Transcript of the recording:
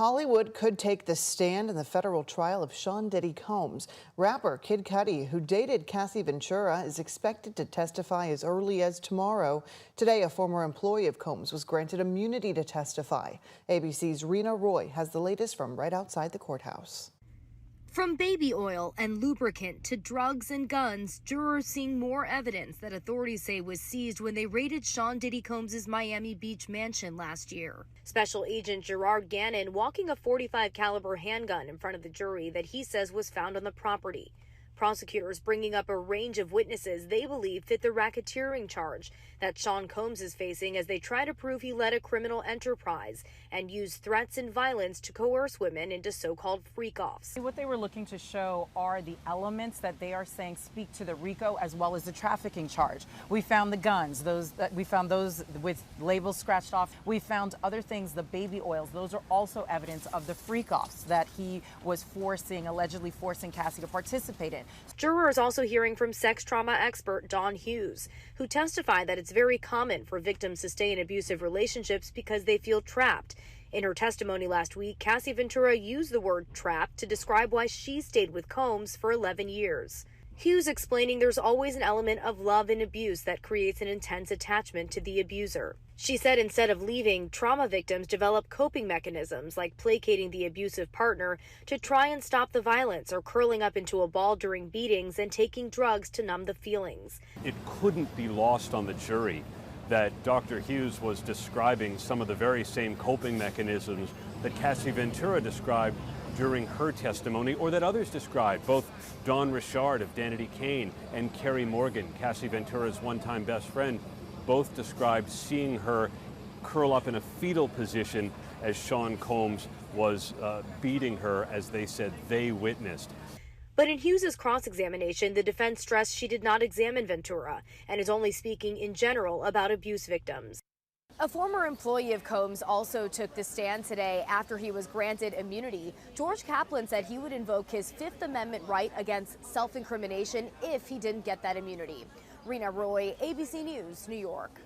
Hollywood could take the stand in the federal trial of Diddy Combs. Rapper Kid Cudi, who dated Cassie Ventura, is expected to testify as early as tomorrow. Today, a former employee of Combs was granted immunity to testify. ABC's Rena Roy has the latest from right outside the courthouse. From baby oil and lubricant to drugs and guns, jurors seeing more evidence that authorities say was seized when they raided Diddy Combs' Miami Beach mansion last year. Special Agent Gerard Gannon walking a .45 caliber handgun in front of the jury that he says was found on the property. Prosecutors bringing up a range of witnesses they believe fit the racketeering charge that Sean Combs is facing as they try to prove he led a criminal enterprise and used threats and violence to coerce women into so-called freak-offs. What they were looking to show are the elements that they are saying speak to the RICO as well as the trafficking charge. We found the guns, we found those with labels scratched off. We found other things, the baby oils. Those are also evidence of the freak-offs that he was allegedly forcing Cassie to participate in. Jurors also hearing from sex trauma expert Dawn Hughes, who testified that it's very common for victims to stay in abusive relationships because they feel trapped. In her testimony last week, Cassie Ventura used the word trapped to describe why she stayed with Combs for 11 years. Hughes explaining there's always an element of love and abuse that creates an intense attachment to the abuser. She said instead of leaving, trauma victims develop coping mechanisms like placating the abusive partner to try and stop the violence or curling up into a ball during beatings and taking drugs to numb the feelings. It couldn't be lost on the jury that Dr. Hughes was describing some of the very same coping mechanisms that Cassie Ventura described during her testimony, or that others described. Both Dawn Richard of Diddy Combs and Carrie Morgan, Cassie Ventura's one-time best friend, both described seeing her curl up in a fetal position as Sean Combs was beating her, as they said they witnessed. But in Hughes' cross-examination, the defense stressed she did not examine Ventura and is only speaking in general about abuse victims. A former employee of Combs also took the stand today after he was granted immunity. George Kaplan said he would invoke his Fifth Amendment right against self-incrimination if he didn't get that immunity. Rena Roy, ABC News, New York.